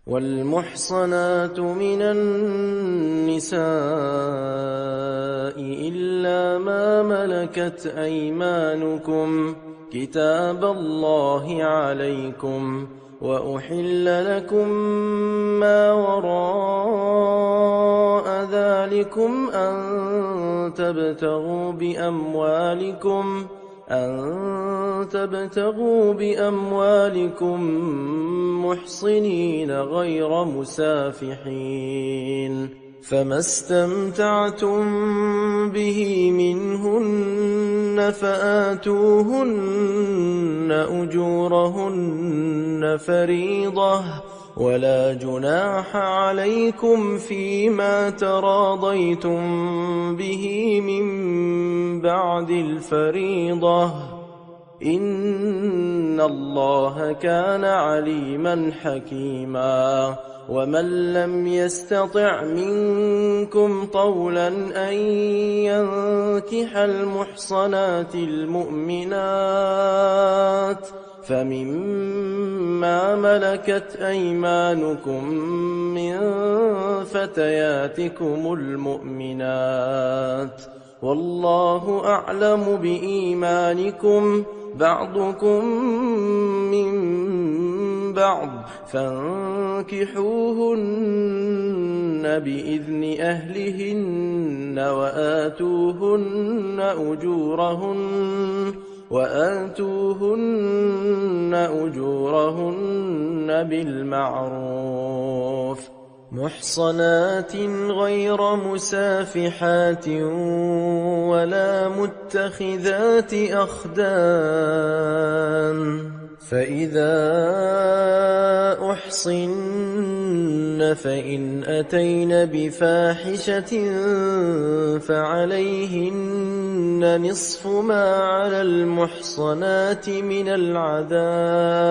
والمحصنات من النساء إلا ما ملكت أيمانكم كتاب الله عليكم، وأحل لكم ما وراء ذلكم أن تبتغوا بأموالكم محصنين غير مسافحين، فما استمتعتم به منهن فآتوهن أجورهن فريضة، ولا جناح عليكم فيما تراضيتم به من بعد الفريضة، إن الله كان عليما حكيما. ومن لم يستطع منكم طولا أن ينكح المحصنات المؤمنات فمما ملكت أيمانكم من فتياتكم المؤمنات، والله أعلم بإيمانكم، بعضكم من بعض، فانكحوهن بإذن أهلهن وآتوهن أجورهن بالمعروف، محصنات غير مسافحات ولا متخذات أخدان، فإذا أحصن فإن أتين بفاحشة فعليهن نصف ما على المحصنات من العذاب،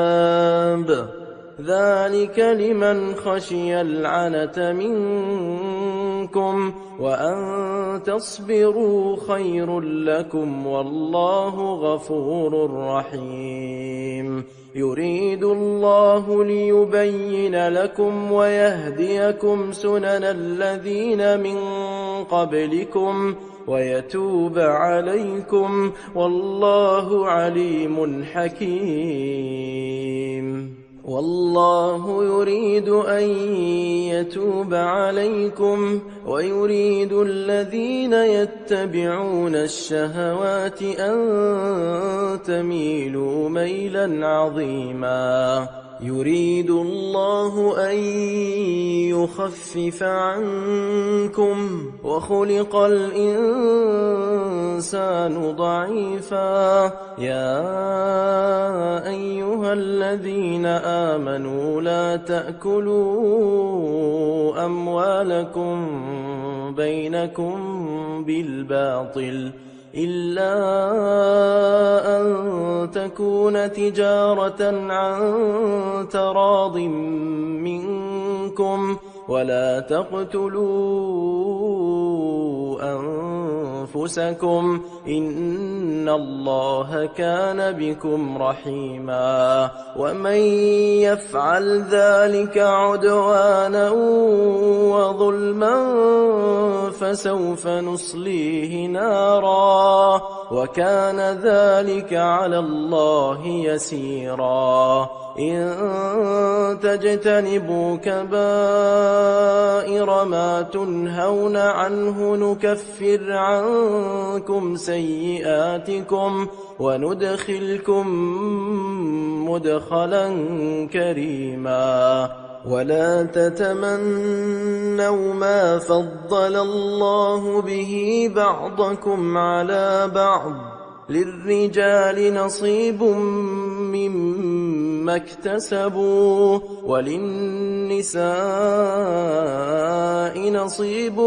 ذلك لمن خشي العنة منكم، وأن تصبروا خير لكم، والله غفور رحيم. يريد الله ليبين لكم ويهديكم سنن الذين من قبلكم ويتوب عليكم، والله عليم حكيم. والله يريد أن يتوب عليكم، ويريد الذين يتبعون الشهوات أن تميلوا ميلا عظيما. يريد الله أن يخفف عنكم، وخلق الإنسان ضعيفا. يا أيها الذين آمنوا لا تأكلوا أموالكم بينكم بالباطل إلا أن تكون تجارة عن تراض منكم، ولا تقتلوا أنفسكم، إن الله كان بكم رحيما. ومن يفعل ذلك عدوانا وظلما فسوف نصليه نارا، وكان ذلك على الله يسيرا. إن تجتنبوا كبائر ما تنهون عنه نكفر عنكم سيئاتكم وندخلكم مدخلا كريما. ولا تتمنوا ما فضل الله به بعضكم على بعض، للرجال نصيب مما اكتسبوا وللنساء نصيب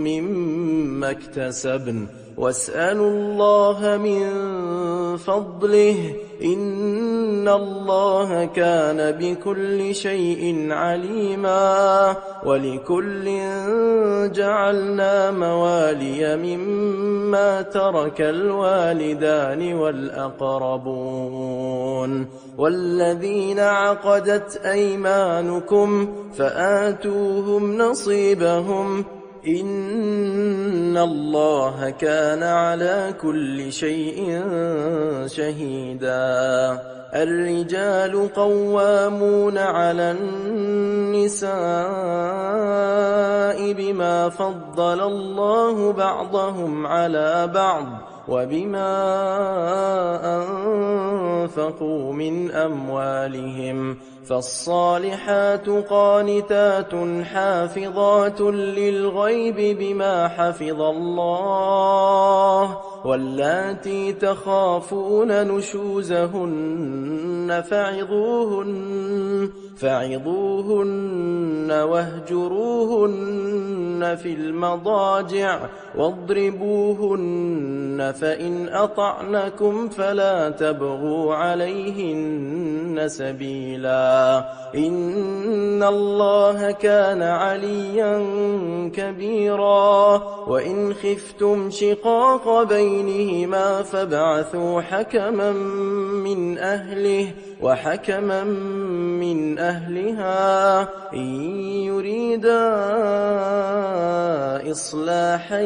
مما اكتسبن، واسألوا الله من فضله إن الله كان بكل شيء عليما ولكل جعلنا موالي مما ترك الوالدان والأقربون والذين عقدت أيمانكم فآتوهم نصيبهم إن الله كان على كل شيء شهيدا الرجال قوامون على النساء بما فضل الله بعضهم على بعض وبما أنفقوا من أموالهم فالصالحات قانتات حافظات للغيب بما حفظ الله واللاتي تخافون نشوزهن فعظوهن واهجروهن في المضاجع واضربوهن فإن أطعنكم فلا تبغوا عليهن سبيلا إن الله كان عليا كبيرا وإن خفتم شقاق بينهما فابعثوا حكما من أهله وحكما من أهلها إن يريدا إصلاحا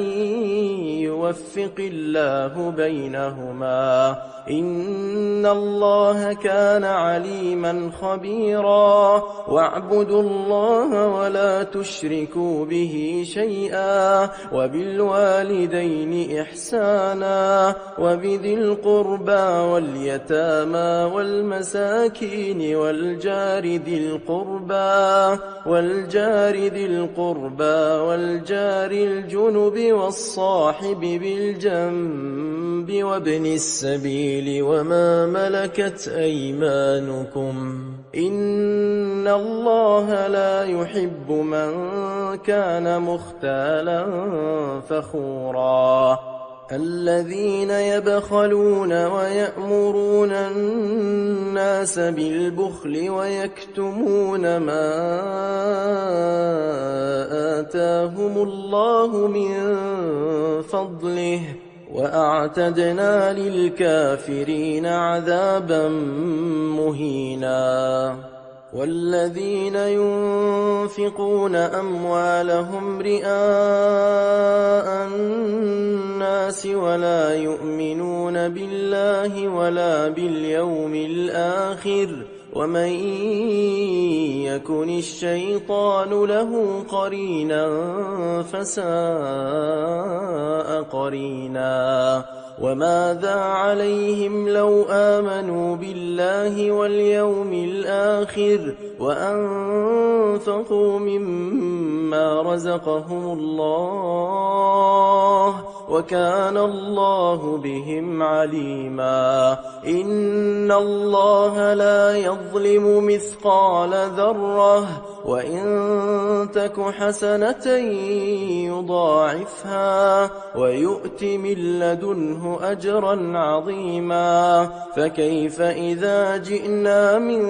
يوفق الله بينهما إن الله كان عليما خبيرا واعبدوا الله ولا تشركوا به شيئا وبالوالدين إحسانا وبذي القربى واليتامى والمساكين والجار ذي القربى والجار الجنب والصاحب بالجنب وابن السبيل وما ملكت أيمانكم إن الله لا يحب من كان مختالا فخورا الذين يبخلون ويأمرون الناس بالبخل ويكتمون ما آتاهم الله من فضله وأعتدنا للكافرين عذابا مهينا والذين ينفقون أموالهم رئاء الناس ولا يؤمنون بالله ولا باليوم الآخر ومن يكن الشيطان له قرينا فساء قرينا وماذا عليهم لو آمنوا بالله واليوم الآخر وأنفقوا مما رزقهم الله وكان الله بهم عليما إن الله لا يظلم مثقال ذرة وإن تك حسنة يضاعفها ويؤت من لدنه أجرا عظيما فكيف إذا جئنا من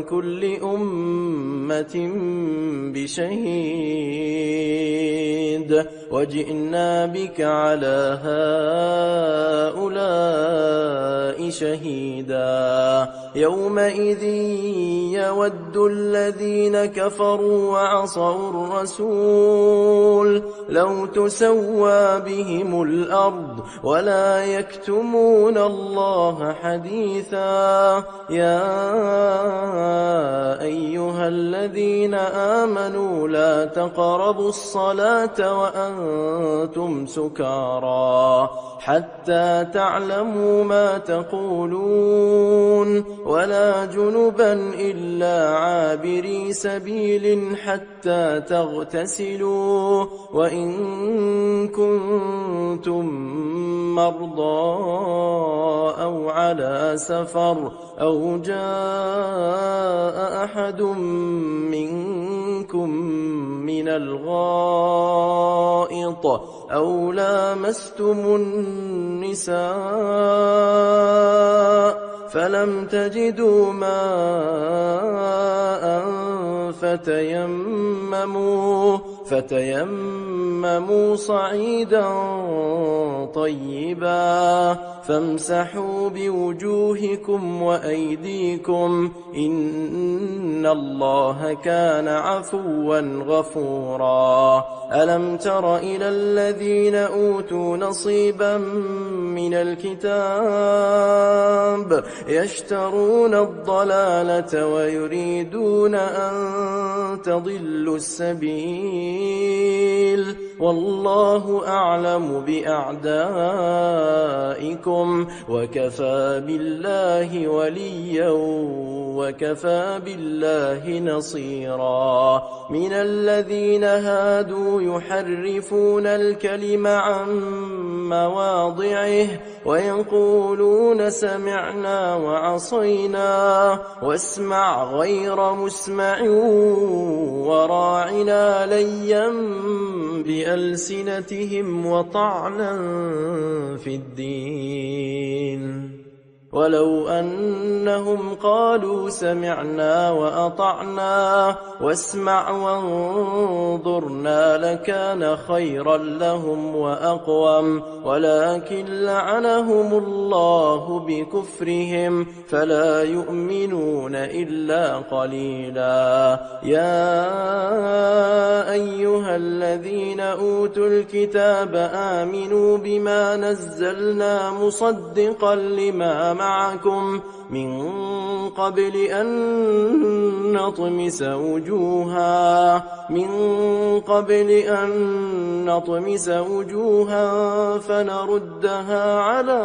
كل أمة بشهيد وجئنا بك على هؤلاء شهيدا يومئذ يود الذين كفروا وعصوا الرسول لو تسوى بهم الأرض ولا يكتمون الله حديثا يا أيها الذين آمنوا لا تقربوا الصلاة وأنتم سكارى حتى تعلموا ما تقولون ولا جنبا إلا عابري سبيل حتى تغتسلوا وإن كنتم مرضى أو على سفر أو جاء أحد منكم من الغائط أو لامستم النساء فلم تجدوا ماء فتيمموا صعيدا طيبا فامسحوا بوجوهكم وأيديكم إن الله كان عفوا غفورا. ألم تر إلى الذين أوتوا نصيبا من الكتاب يشترون الضلالة ويريدون أن تضلوا السبيل والله أعلم بأعدائكم وكفى بالله وليا وكفى بالله نصيرا. من الذين هادوا يحرفون الكلم عن مواضعه ويقولون سمعنا وعصينا واسمع غير مسمع وراعنا ليا بألسنتهم وطعنا في الدين ولو أنهم قالوا سمعنا وأطعنا واسمع وانظرنا لكان خيرا لهم وأقوم ولكن لعنهم الله بكفرهم فلا يؤمنون إلا قليلا. يا أيها الذين أوتوا الكتاب آمنوا بما نزلنا مصدقا لما معكم من قبل أن نطمس وجوها فنردها على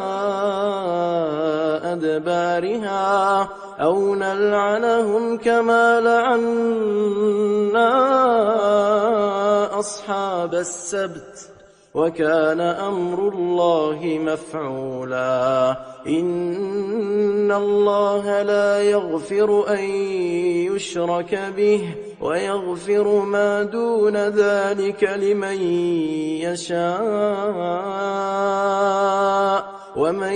أدبارها أو نلعنهم كما لعنا أصحاب السبت وكان أمر الله مفعولا. إن الله لا يغفر أن يشرك به ويغفر ما دون ذلك لمن يشاء ومن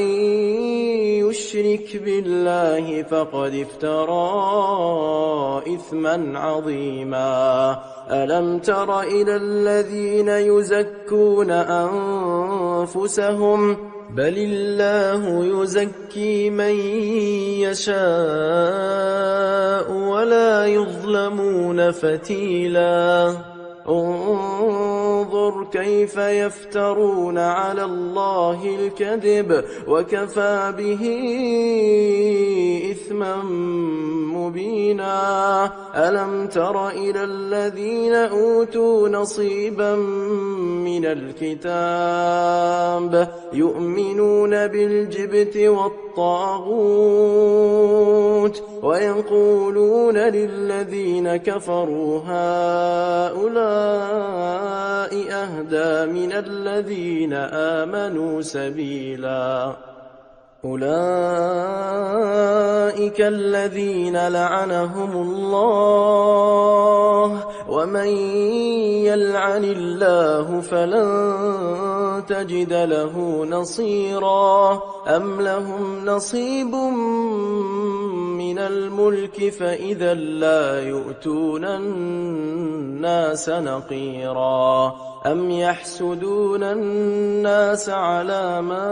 يشرك بالله فقد افترى إثما عظيما. ألم تر إلى الذين يزكون أنفسهم بل الله يزكي من يشاء ولا يظلمون فتيلا. انظر كيف يفترون على الله الكذب وكفى به إثما مبينا. ألم تر إلى الذين أوتوا نصيبا من الكتاب يؤمنون بالجبت والطاغوت ويقولون للذين كفروا هؤلاء أهدى من الذين آمنوا سبيلا. أولئك الذين لعنهم الله ومن يلعن الله فلن تجد له نصيرا. أم لهم نصيب من الملك فإذا لا يؤتون الناس نقيرا. أم يحسدون الناس على ما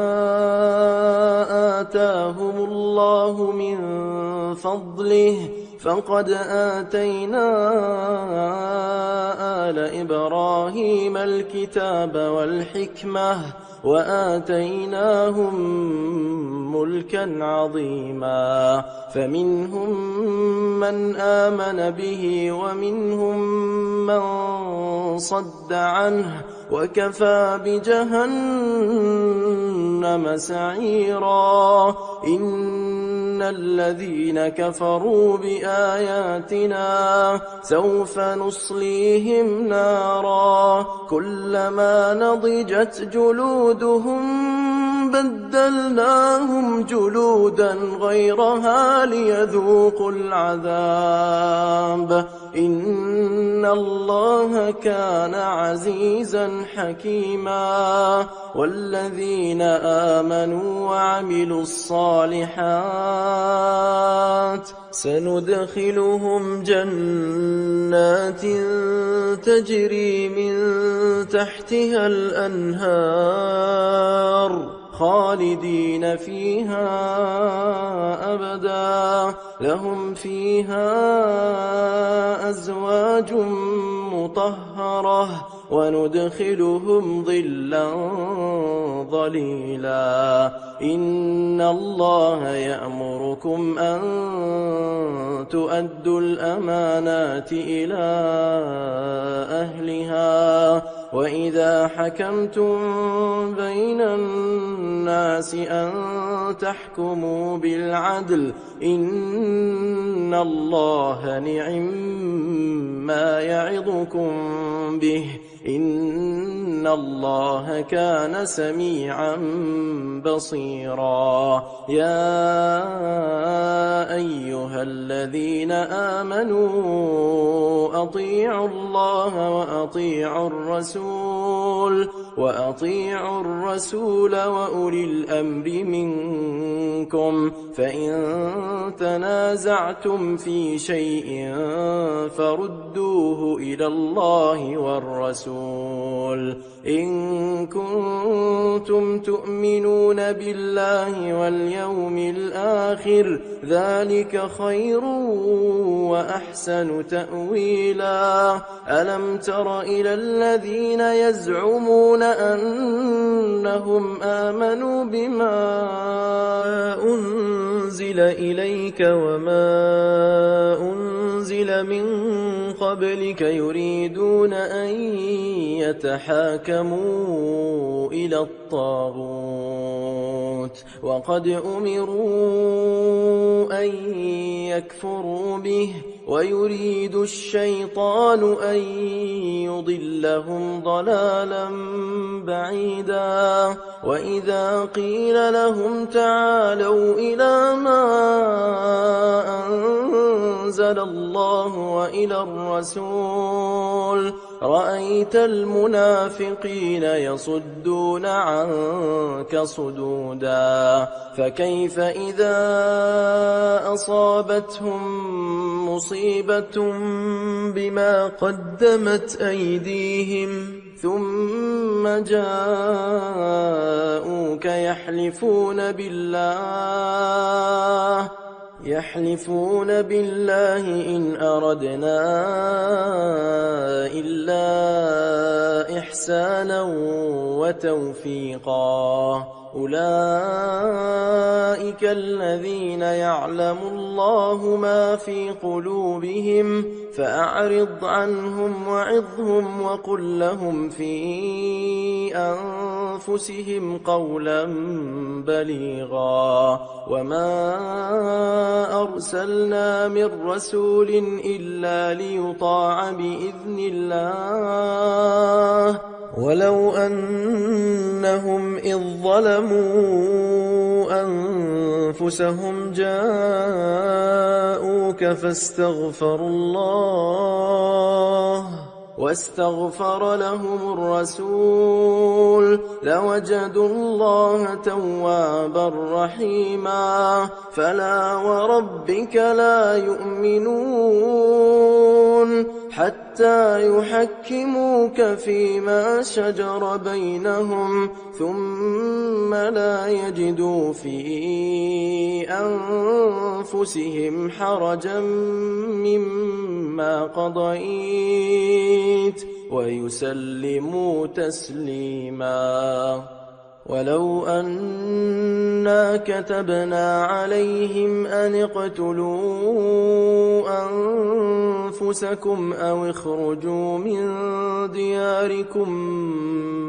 آتاهم الله من فضله فقد آتينا آل إبراهيم الكتاب والحكمة وآتيناهم ملكا عظيما. فمنهم من آمن به ومنهم من صد عنه وكفى بجهنم سعيرا. إن الذين كفروا بآياتنا سوف نصليهم نارا كلما نضجت جلودهم بدلناهم جلودا غيرها ليذوقوا العذاب إن الله كان عزيزا حكيما والذين آمنوا وعملوا الصالحات سندخلهم جنات تجري من تحتها الأنهار خالدين فيها أبدا لهم فيها أزواج مطهرة وندخلهم ظلا ظليلا إن الله يأمركم أن تؤدوا الأمانات إلى أهلها وإذا حكمتم بين الناس أن تحكموا بالعدل إن الله نعم يعظكم به إن الله كان سميعا بصيرا يا أيها الذين آمنوا أطيعوا الله وأطيعوا الرسول وأولي الأمر منكم فإن تنازعتم في شيء فردوه إلى الله والرسول إن كنتم تؤمنون بالله واليوم الآخر ذلك خير وأحسن تأويلا ألم تر إلى الذين يزعمون أنهم آمنوا بما أنزل إليك وما أنزل من قبلك يريدون أن يتحاكموا إلى الطاغوت وقد أمروا أن يكفروا به ويريد الشيطان أن يضلهم ضلالا بعيدا وإذا قيل لهم تعالوا إلى ما أنزل الله وإلى الرسول رأيت المنافقين يصدون عنك صدودا فكيف إذا أصابتهم مصيبة بما قدمت أيديهم ثم جاءوك يحلفون بالله إن أردنا إلا إحسانا وتوفيقا أولئك الذين يعلم الله ما في قلوبهم فأعرض عنهم وعظهم وقل لهم في أنفسهم قولا بليغا وما أرسلنا من رسول إلا ليطاع بإذن الله ولو أنهم إذ ظلموا أنفسهم جاءوك واستغفر لهم الرسول لوجدوا الله توابا رحيما فلا وربك لا يؤمنون حتى يحكموك فيما شجر بينهم ثم لا يجدوا في أنفسهم حرجا مما قضيت ويسلموا تسليما ولو أنا كتبنا عليهم أن اقتلوا أنفسكم أو اخرجوا من دياركم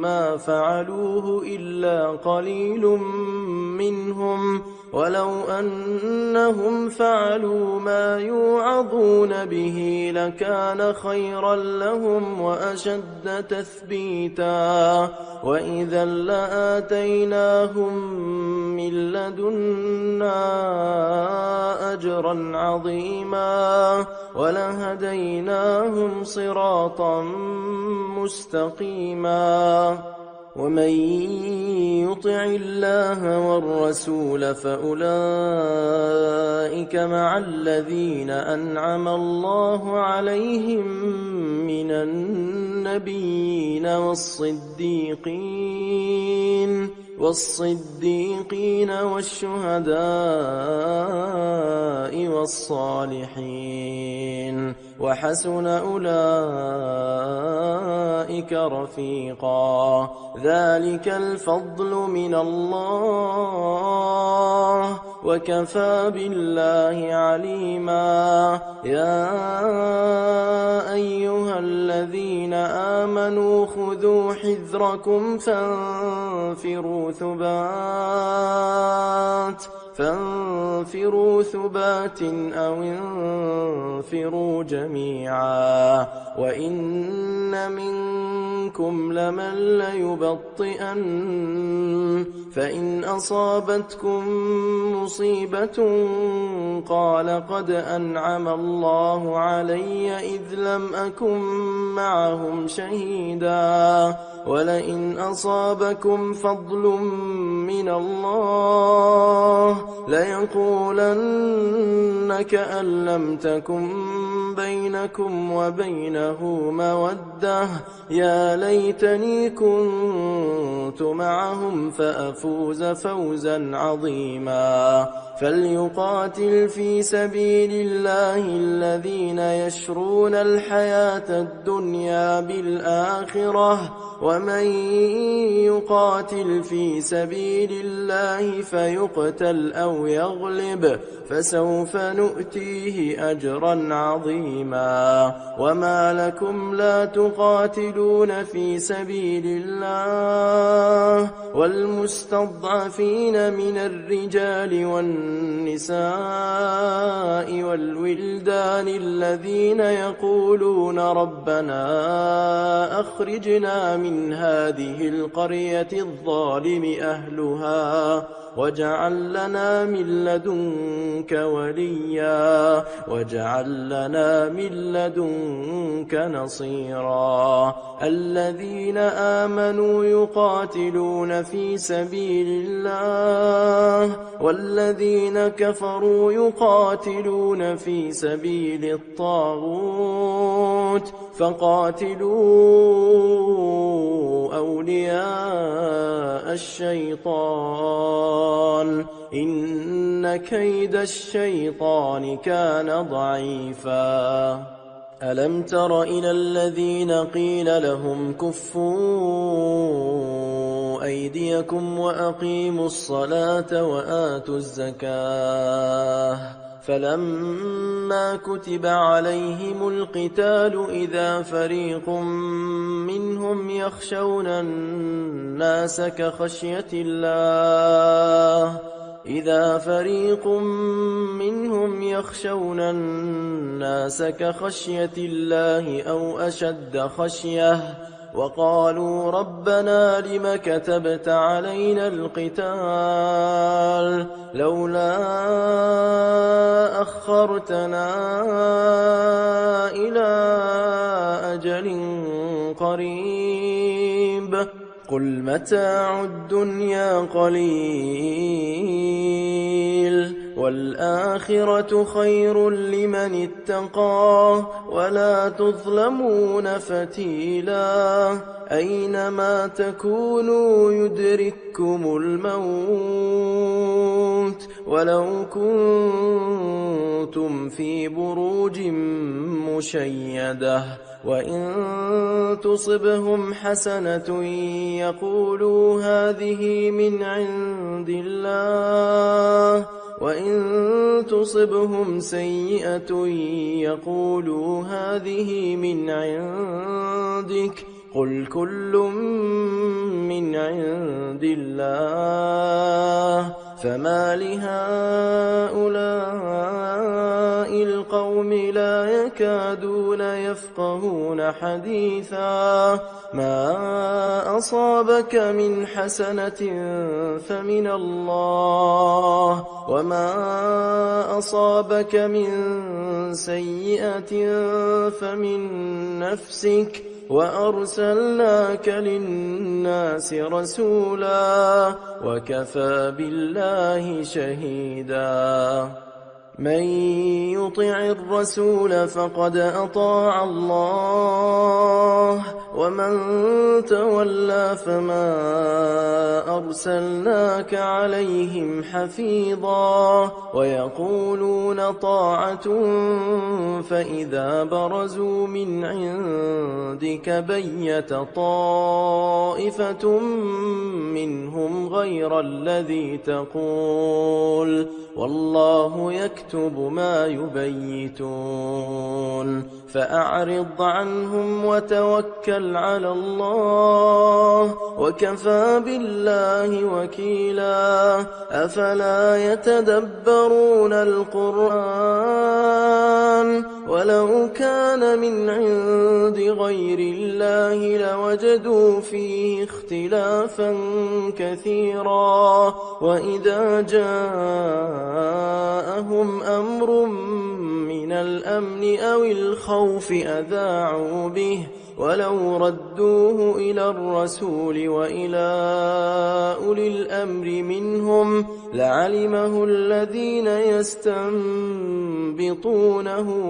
ما فعلوه إلا قليل منهم ولو أنهم فعلوا ما يوعظون به لكان خيرا لهم وأشد تثبيتا وإذا لآتيناهم من لدنا أجرا عظيما ولهديناهم صراطا مستقيما ومن يطع الله والرسول فأولئك مع الذين أنعم الله عليهم من النبيين والصديقين والشهداء والصالحين وحسن أولئك رفيقا ذلك الفضل من الله وكفى بالله عليما يا أيها الذين آمنوا خذوا حذركم فانفروا ثبات أو انفروا جميعا وإن منكم لمن ليبطئن فإن أصابتكم مصيبة قال قد أنعم الله علي إذ لم أكن معهم شهيدا ولئن أصابكم فضل من الله ليقولن كأن لم تكن بينكم وبينه مودة يا ليتني كنت معهم فأفوز فوزا عظيما فليقاتل في سبيل الله الذين يشرون الحياة الدنيا بالآخرة ومن يقاتل في سبيل الله فيقتل أو يغلب فسوف نؤتيه أجرا عظيما وما لكم لا تقاتلون في سبيل الله والمستضعفين من الرجال والنساء والولدان الذين يقولون ربنا أخرجنا من هذه القرية الظالم أهلها واجعل لنا من لدنك وليا واجعل لنا من لدنك نصيرا الذين آمنوا يقاتلون في سبيل الله والذين كفروا يقاتلون في سبيل الطاغوت فقاتلوا أولياء الشيطان إن كيد الشيطان كان ضعيفا ألم تر إلى الذين قيل لهم كفوا أيديكم وأقيموا الصلاة وآتوا الزكاة فلما كتب عليهم القتال إذا فريق منهم يخشون الناس كخشية الله أو أشد خشية وقالوا ربنا لم كتبت علينا القتال لولا أخرتنا إلى أجل قريب قل متاع الدنيا قليل والآخرة خير لمن اتقى ولا تظلمون فتيلا أينما تكونوا يدرككم الموت ولو كنتم في بروج مشيدة وإن تصبهم حسنة يقولوا هذه من عند الله وإن تصبهم سيئة يقولوا هذه من عندك قل كل من عند الله فما لهؤلاء القوم لا يكادون يفقهون حديثا ما أصابك من حسنة فمن الله وما أصابك من سيئة فمن نفسك وأرسلناك للناس رسولا وكفى بالله شهيدا من يطع الرسول فقد أطاع الله ومن تولى فما أرسلناك عليهم حفيظا ويقولون طاعة فإذا برزوا من عندك بيت طائفة منهم غير الذي تقول والله يكتب ما يبيتون فأعرض عنهم وتوكل على الله وكفى بالله وكيلا أفلا يتدبرون القرآن ولو كان من عند غير الله لوجدوا فيه اختلافا كثيرا وإذا جاءهم أمر من الأمن أو الخوف أذاعوا به ولو ردوه إلى الرسول وإلى أولي الأمر منهم لعلمه الذين يستنبطونه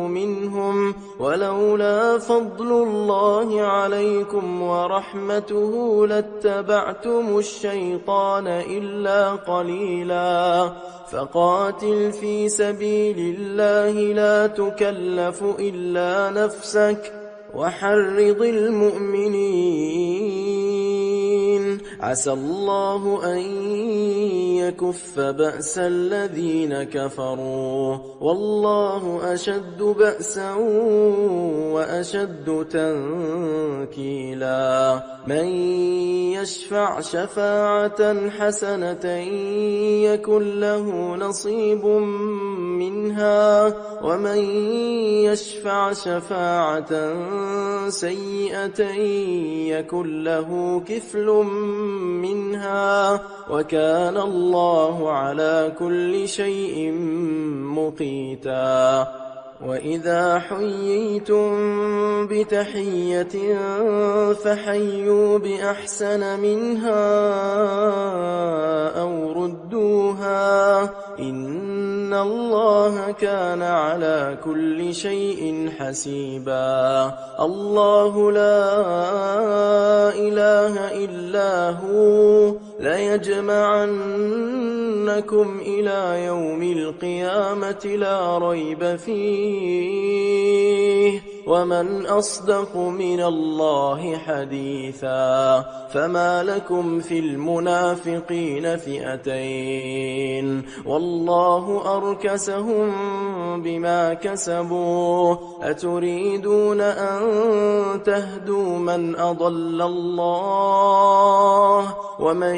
منهم ولولا فضل الله عليكم ورحمته لاتبعتم الشيطان إلا قليلا فقاتل في سبيل الله لا تكلف إلا نفسك وحرض المؤمنين عسى الله أن يكف بأس الذين كفروا والله أشد بأسا وأشد تنكيلا من يشفع شفاعة حسنة يكن له نصيب منها ومن يشفع شفاعة سيئة يكن له كفل منها وكان الله على كل شيء مقيتا وإذا حييتم بتحية فحيوا بأحسن منها أو ردوها إن الله كان على كل شيء حسيبا الله لا إله إلا هو ليجمعنكم إلى يوم القيامة لا ريب فيه ومن أصدق من الله حديثا فما لكم في المنافقين فئتين والله أركسهم بما كسبوا أتريدون أن تهدوا من أضل الله ومن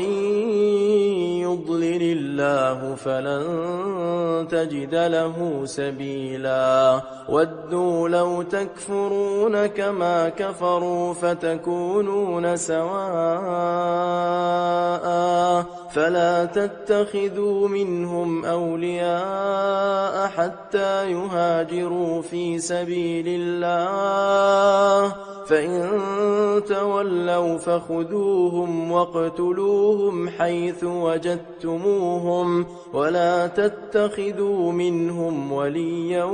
يضلل الله فلن تجد له سبيلا ودوا لو تكفرون كما كفروا فتكونون سواء فلا تتخذوا منهم أولياء حتى يهاجروا في سبيل الله فإن تولوا فخذوهم واقتلوهم حيث وجدتموهم ولا تتخذوا منهم وليا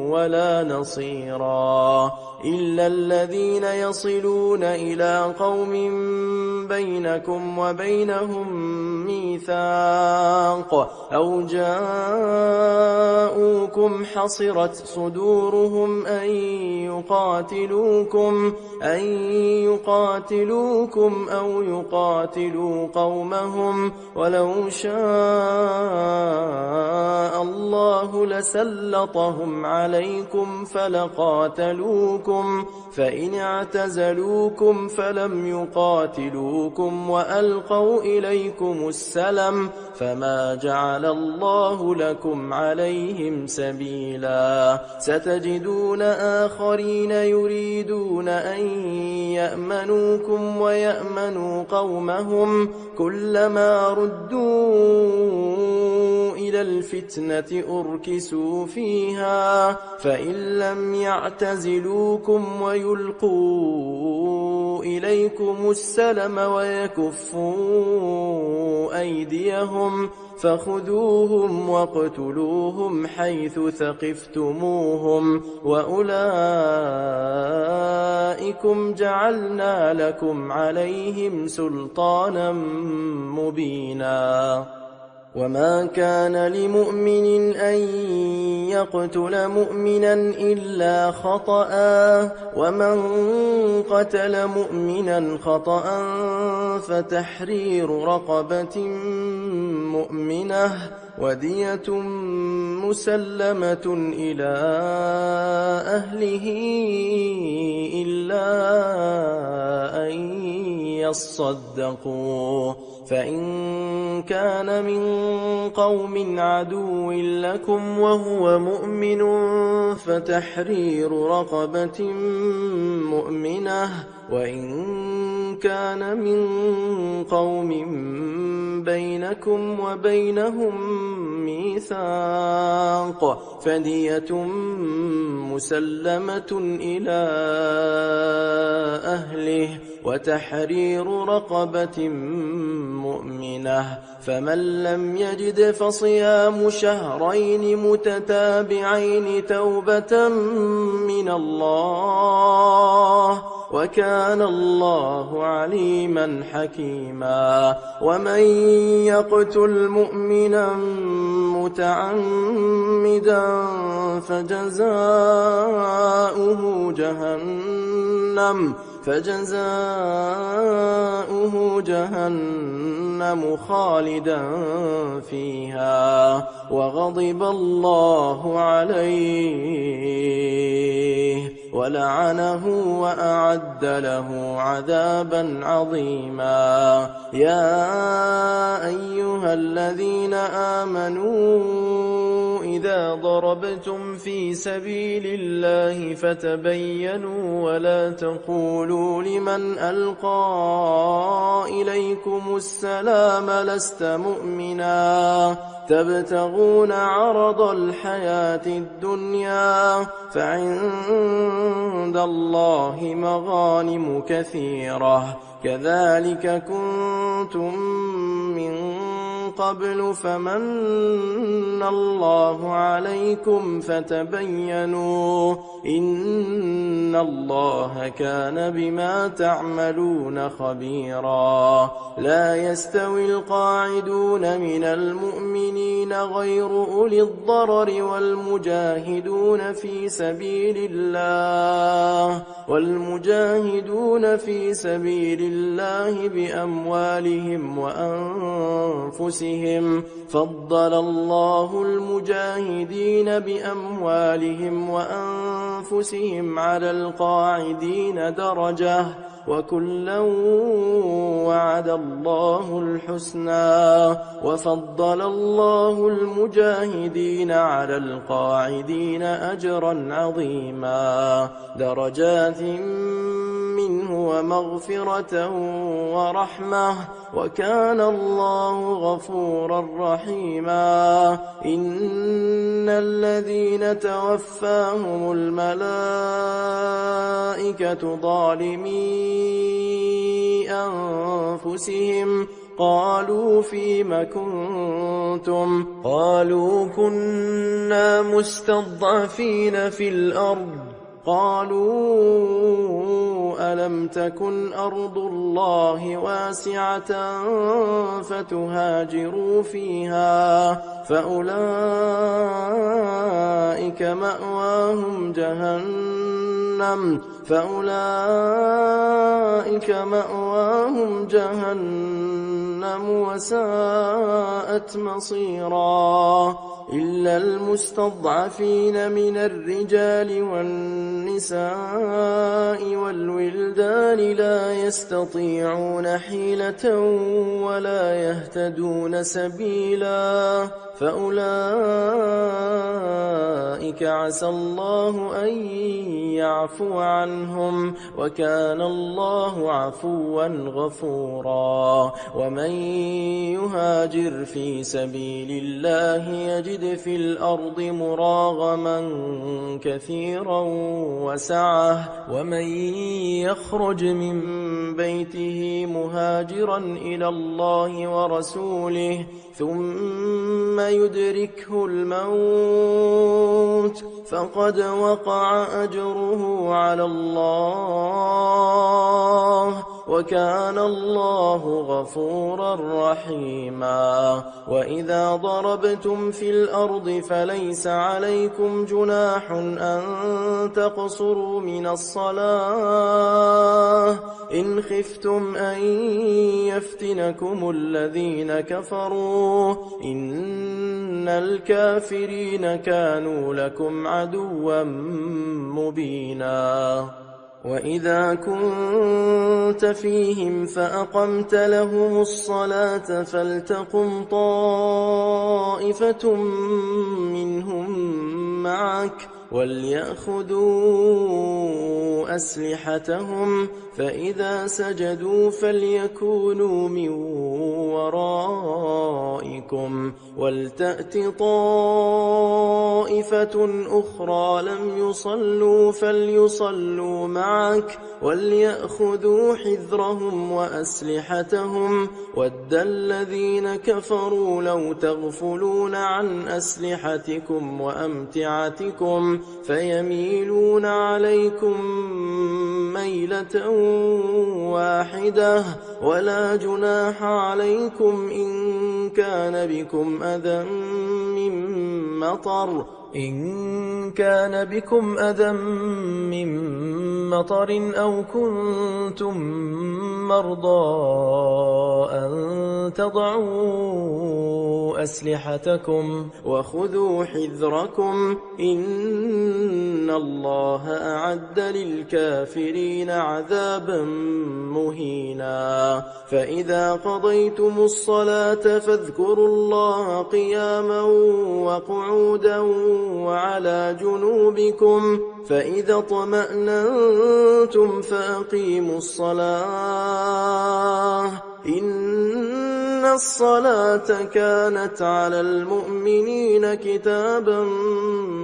ولا نصيرا إلا الذين يصلون إلى قوم بينكم وبينهم ميثاق أو جاءوكم حصرت صدورهم أن يقاتلوكم أو يقاتلوا قومهم ولو شاء الله لسلطهم عليكم فلقاتلوكم فإن اعتزلوكم فلم يقاتلوكم وألقوا إليكم السلم فما جعل الله لكم عليهم سبيلا ستجدون آخرين يريدون أن يأمنوكم ويأمنوا قومهم كلما ردوا إلى الفتنة أركسوا فيها فإن لم يعتزلوكم ويلقوا إليكم السلم ويكفوا أيديهم فخذوهم واقتلوهم حيث ثقفتموهم وأولئكم جعلنا لكم عليهم سلطانا مبينا وما كان لمؤمن أن يقتل مؤمنا إلا خطأ ومن قتل مؤمنا خطأ فتحرير رقبة مؤمنة ودية مسلمة إلى أهله إلا أن يصدقوا فإن كان من قوم عدو لكم وهو مؤمن فتحرير رقبة مؤمنة وإن كان من قوم بينكم وبينهم ميثاق فدية مسلمة إلى أهله وتحرير رقبة مؤمنة فمن لم يجد فصيام شهرين متتابعين توبة من الله وكان الله عليما حكيما ومن يقتل مؤمنا متعمدا فجزاؤه جهنم خالدا فيها وغضب الله عليه ولعنه وأعد له عذابا عظيما يا أيها الذين آمنوا إذا ضربتم في سبيل الله فتبينوا ولا تقولوا لمن ألقى إليكم السلام لست مؤمنا تبتغون عرض الحياة الدنيا فعند الله مغانم كثيرة كذلك كنتم من قبل فمن الله عليكم فتبينوا إن الله كان بما تعملون خبيرا لا يستوي القاعدون من المؤمنين غير أولي الضرر والمجاهدون في سبيل الله بأموالهم وأنفسهم فضل الله المجاهدين بأموالهم وأنفسهم على القاعدين درجة وكلا وعد الله الحسنى وفضل الله المجاهدين على القاعدين أجرا عظيما درجات منه ومغفرة ورحمة وكان الله غفورا رحيما إن الذين توفاهم الملائكة ظالمي أنفسهم قالوا فيم كنتم قالوا كنا مستضعفين في الأرض قالوا ألم تكن أرض الله واسعة فتهاجروا فيها فأولئك مأواهم جهنم وساءت مصيرا إلا المستضعفين من الرجال والنساء والولدان لا يستطيعون حيلة ولا يهتدون سبيلا فأولئك عسى الله أن يعفو عنهم وكان الله عفوا غفورا ومن يهاجر في سبيل الله يجد في الأرض مراغما كثيرا وسعة ومن يخرج من بيته مهاجرا إلى الله ورسوله ثم يدركه الموت فقد وقع أجره على الله وكان الله غفورا رحيما وإذا ضربتم في الأرض فليس عليكم جناح أن تقصروا من الصلاة إن خفتم أن يفتنكم الذين كفروا إن الكافرين كانوا لكم عدوا مبينا وإذا كنت فيهم فأقمت لهم الصلاة فلتقم طائفة منهم معك وليأخذوا أسلحتهم فإذا سجدوا فليكونوا من ورائكم ولتأت طائفة أخرى لم يصلوا فليصلوا معك وليأخذوا حذرهم وأسلحتهم ود الذين كفروا لو تغفلون عن أسلحتكم وأمتعتكم فيميلون عليكم ميلة واحدة ولا جناح عليكم إن كان بكم أذى من مطر أو كنتم مرضى أن تضعوا أسلحتكم وخذوا حذركم إن الله أعد للكافرين عذابا مهينا فإذا قضيتم الصلاة فاذكروا الله قياما وقعودا وعلى جنوبكم فإذا اطمأننتم فأقيموا الصلاة إن الصلاة كانت على المؤمنين كتابا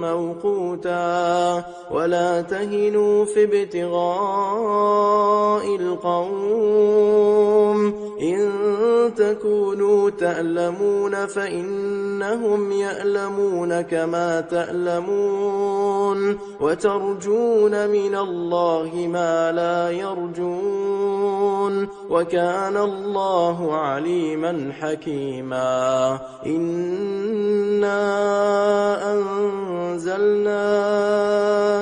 موقوتا ولا تهنوا في ابتغاء القوم إن تكونوا تألمون فإنهم يألمون كما تألمون وترجون من الله ما لا يرجون وكان الله عليما حكيما إنا أنزلنا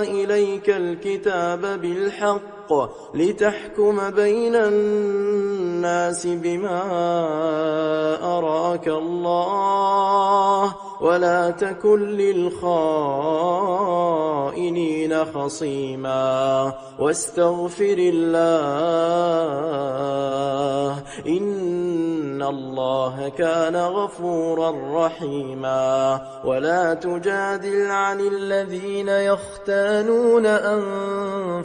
إليك الكتاب بالحق لتحكم بين الناس بما أراك الله ولا تكن للخائنين خصيما واستغفر الله إن الله كان غفورا رحيما ولا تجادل عن الذين يختانون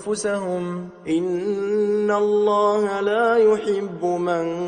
أنفسهم إن الله لا يحب من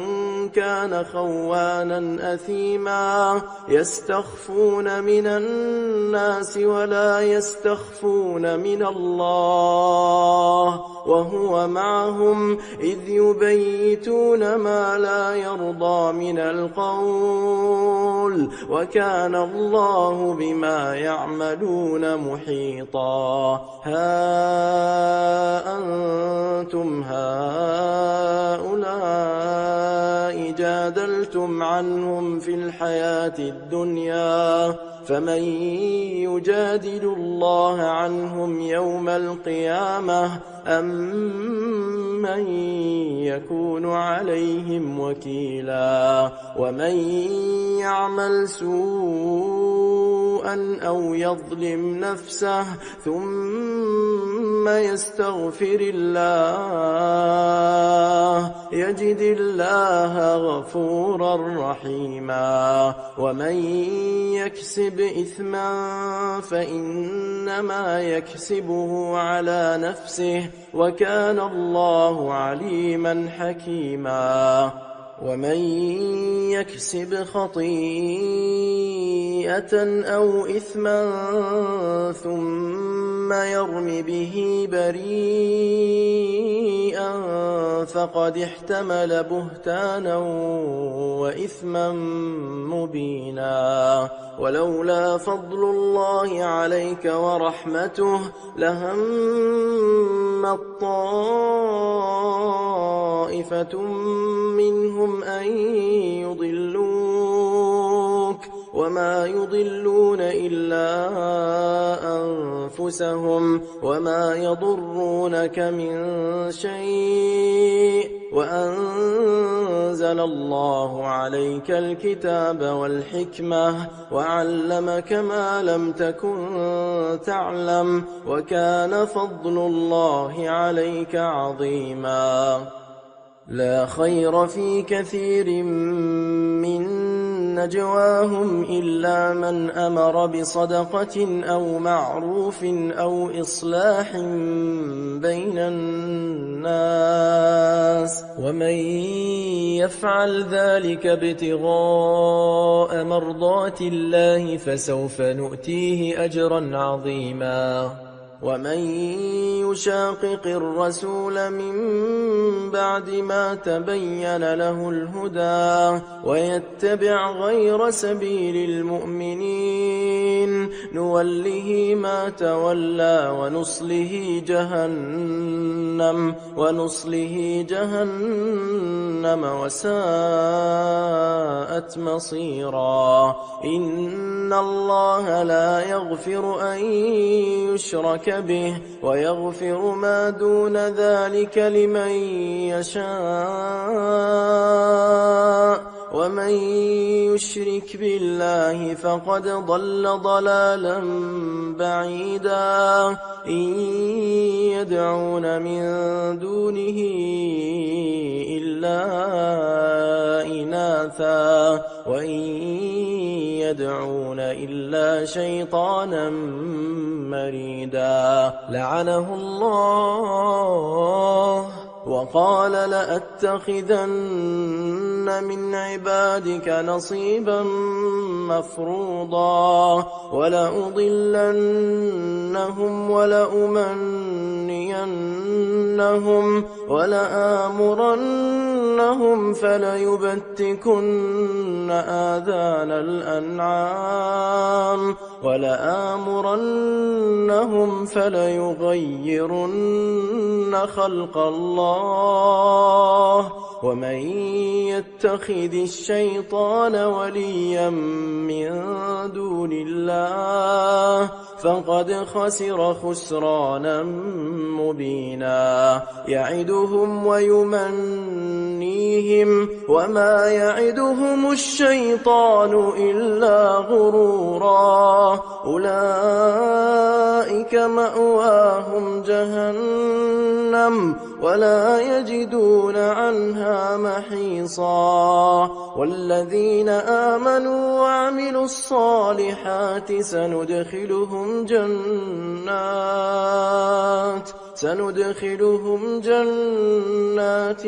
كان خوانا أثيما يستخفون من الناس ولا يستخفون من الله وهو معهم إذ يبيتون ما لا يرضى من القول وكان الله بما يعملون محيطا ها أنتم هؤلاء جادلتم عنهم في الحياة الدنيا فمن يجادل الله عنهم يوم القيامة أم من يكون عليهم وكيلا ومن يعمل سوءا أو يظلم نفسه ثم يستغفر الله يجد الله غفورا رحيما ومن يكسب إثما فإنما يكسبه على نفسه وكان الله عليما حكيما ومن يكسب خطيئة أو إثما ثم يرم به بريئا فقد احتمل بهتانا وإثما مبينا ولولا فضل الله عليك ورحمته لهم طائفة منهم أن يضلوك وما يضلون إلا أنفسهم وما يضرونك من شيء وأنزل الله عليك الكتاب والحكمة وعلمك ما لم تكن تعلم وكان فضل الله عليك عظيما لا خير في كثير من نجواهم إلا من أمر بصدقة أو معروف أو إصلاح بين الناس ومن يفعل ذلك ابتغاء مرضات الله فسوف نؤتيه أجرا عظيما ومن يشاقق الرسول من بعد ما تبين له الهدى ويتبع غير سبيل المؤمنين نوله ما تولى ونصله جهنم وساءت مصيرا إن الله لا يغفر أن يشرك به ويغفر ما دون ذلك لمن يشاء ومن يشرك بالله فقد ضل ضلالا بعيدا إن يدعون من دونه إلا إناثا وإن يدعون إلا شيطانا مريدا لعنه الله وقال لأتخذن من عبادك نصيبا مفروضا ولأضلنهم ولأمنينهم ولآمرنهم فليبتكن آذان الأنعام ولآمرنهم فليغيرن خلق الله ومن يتخذ الشيطان وليا من دون الله فقد خسر خسرانا مبينا يعدهم ويمنيهم وما يعدهم الشيطان إلا غرورا أولئك مأواهم جهنم ولا يجدون عنها محيصا والذين آمنوا وعملوا الصالحات سندخلهم جنات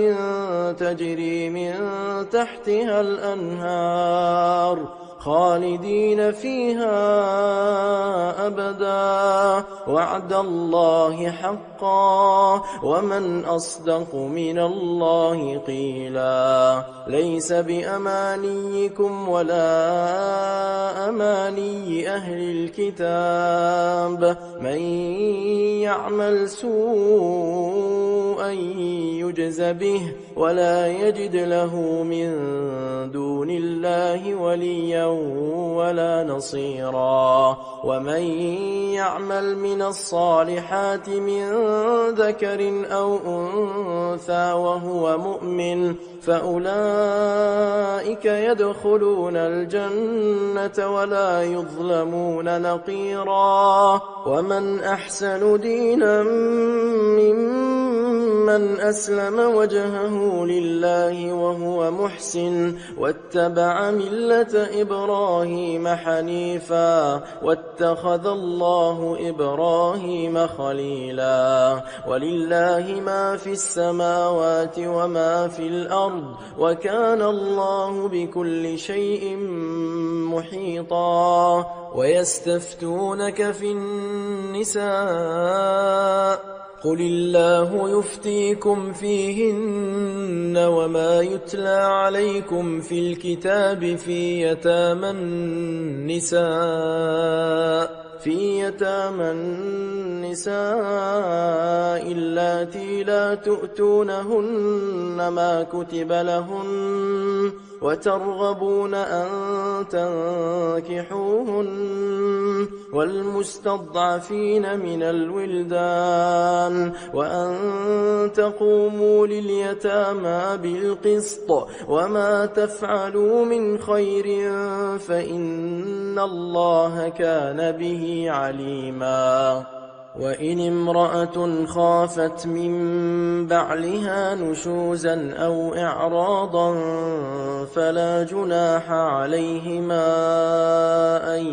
تجري من تحتها الأنهار خالدين فيها أبدا وعد الله حقا ومن أصدق من الله قيلا ليس بأمانيكم ولا أماني أهل الكتاب من يعمل سوءا يجز به ولا يجد له من دون الله وليا ولا نصيرا. ومن يعمل من الصالحات من ذكر أو أنثى وهو مؤمن فأولئك يدخلون الجنة ولا يظلمون نقيرا. ومن أحسن دينا ممن أسلم وجهه لله وهو محسن واتبع ملة إبراهيم حنيفا واتخذ الله إبراهيم خليلا. ولله ما في السماوات وما في الأرض وكان الله بكل شيء محيطا. ويستفتونك في النساء قل الله يفتيكم فيهن وما يتلى عليكم في الكتاب في يتامى النساء اللاتي لا تؤتونهن ما كتب لهن وترغبون أن تنكحوهن والمستضعفين من الولدان وأن تقوموا لليتامى بالقسط وما تفعلوا من خير فإن الله كان به عليما. وإن امرأة خافت من بعلها نشوزا أو إعراضا فلا جناح عليهما أن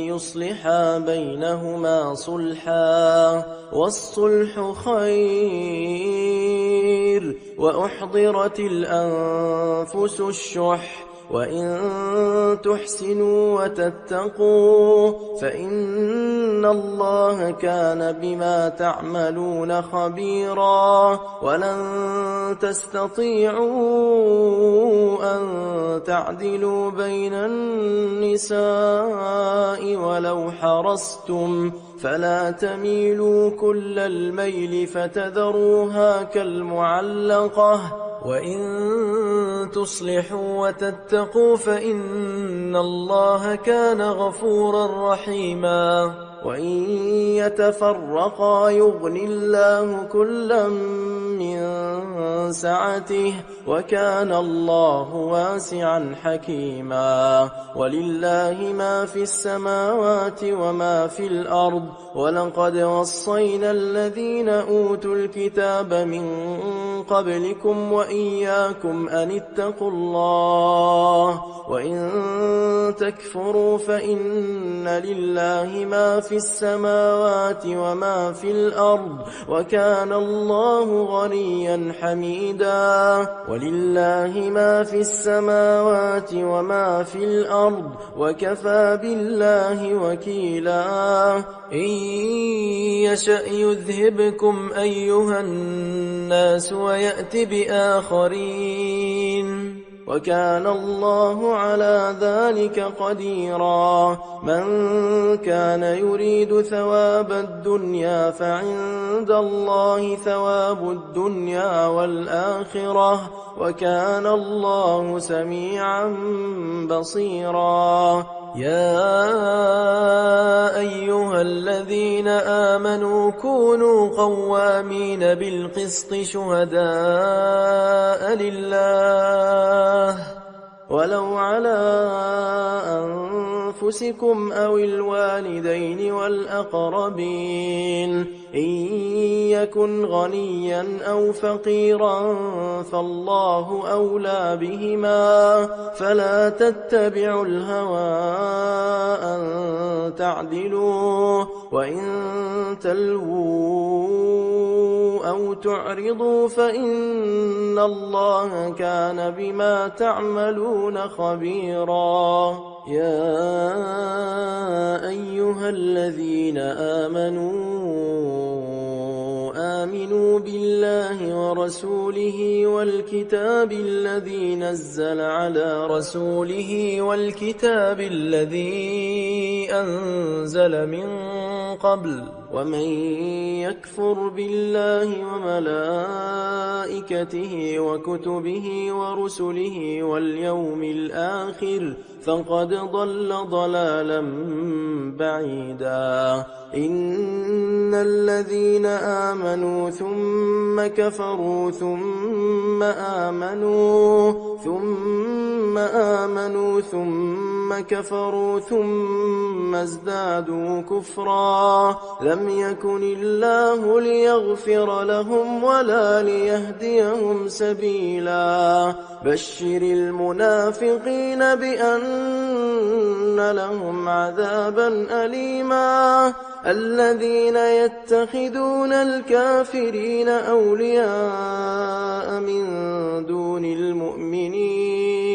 يصلحا بينهما صلحا والصلح خير. وأحضرت الأنفس الشح وإن تحسنوا وتتقوا فإن الله كان بما تعملون خبيرا. ولن تستطيعوا أن تعدلوا بين النساء ولو حرصتم فلا تميلوا كل الميل فتذروها كالمعلقة. وإن تصلحوا وتتقوا فإن الله كان غفورا رحيما. وإن يتفرقا يغني الله كلا من سعته وكان الله واسعا حكيما. ولله ما في السماوات وما في الأرض ولقد وصينا الذين أوتوا الكتاب من قبلكم وإياكم أن اتقوا الله. وإن تكفروا فإن لله ما في السماوات وما في الأرض وكان الله غنيا حميدا. ولله ما في السماوات وما في الأرض وكفى بالله وكيلا. إن يشأ يذهبكم أيها الناس ويأت بآخرين وكان الله على ذلك قديرا. من كان يريد ثواب الدنيا فعند الله ثواب الدنيا والآخرة وكان الله سميعا بصيرا. يا أيها الذين آمنوا كونوا قوامين بالقسط شهداء لله ولو على أنفسكم أو الوالدين والأقربين إن يكن غنيا أو فقيرا فالله أولى بهما فلا تتبعوا الهوى أن تعدلوا وإن تلووا أو تعرضوا فإن الله كان بما تعملون خبيرا. يا أيها الذين آمنوا بالله ورسوله والكتاب الذي نزل على رسوله والكتاب الذي أنزل من قبل ومن يكفر بالله وملائكته وكتبه ورسله واليوم الآخر فقد ضل ضلالا بعيدا. إن الذين آمنوا ثم كفروا ثم آمنوا ثم كفروا ثم ازدادوا كفرا لم يكن الله ليغفر لهم ولا ليهديهم سبيلا. بشر المنافقين بأن لهم عذابا أليما. الذين يتخذون الكافرين أولياء من دون المؤمنين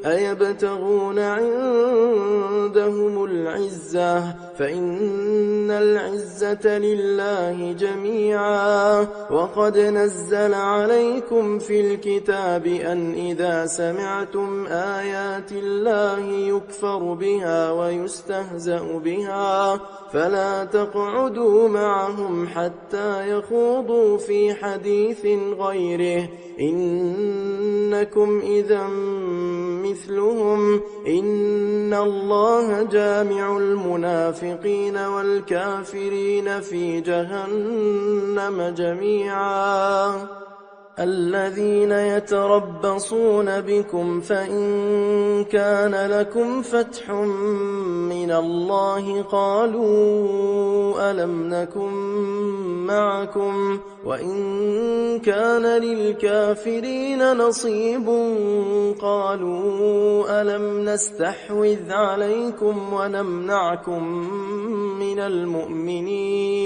أيبتغون عندهم العزة فإن العزة لله جميعا. وقد نزل عليكم في الكتاب أن إذا سمعتم آيات الله يكفر بها ويستهزأ بها فلا تقعدوا معهم حتى يخوضوا في حديث غيره إنكم إذا مثلهم. إن الله جامع المنافقين والكافرين في جهنم جميعا. الذين يتربصون بكم فإن كان لكم فتح من الله قالوا ألم نكن معكم وإن كان للكافرين نصيب قالوا ألم نستحوذ عليكم ونمنعكم من المؤمنين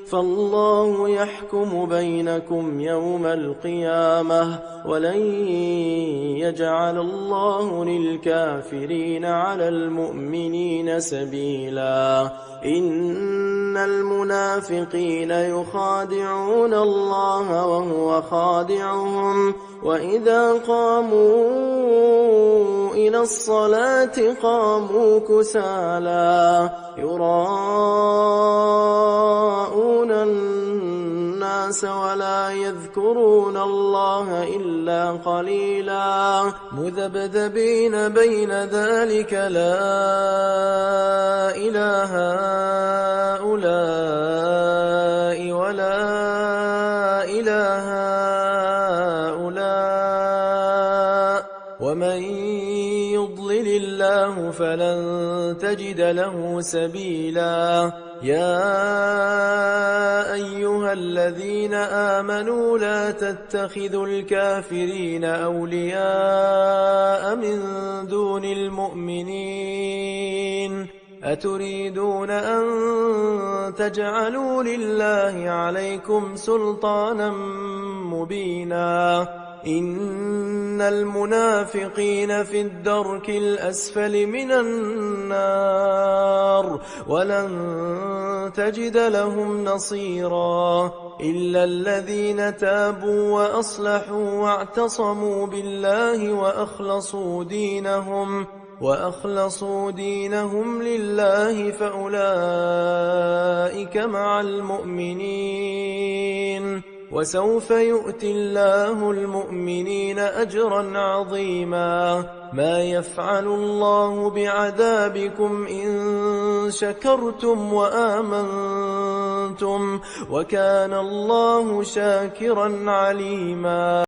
فالله يحكم بينكم يوم القيامة ولن يجعل الله للكافرين على المؤمنين سبيلا. إن المنافقين يخادعون الله وهو خادعهم وإذا قاموا إلى الصلاة قاموا كسالى يراءون الناس ولا يذكرون الله إلا قليلا مذبذبين بين ذلك لا إله هؤلاء ولا إله هؤلاء ومن يضلل الله فلن تجد له سبيلا. يا أيها الذين آمنوا لا تتخذوا الكافرين أولياء من دون المؤمنين أتريدون أن تجعلوا لله عليكم سلطانا مبينا. إن المنافقين في الدرك الأسفل من النار ولن تجد لهم نصيرا إلا الذين تابوا وأصلحوا واعتصموا بالله وأخلصوا دينهم لله فأولئك مع المؤمنين وسوف يؤتي الله المؤمنين أجرا عظيما. ما يفعل الله بعذابكم إن شكرتم وآمنتم وكان الله شاكرا عليما.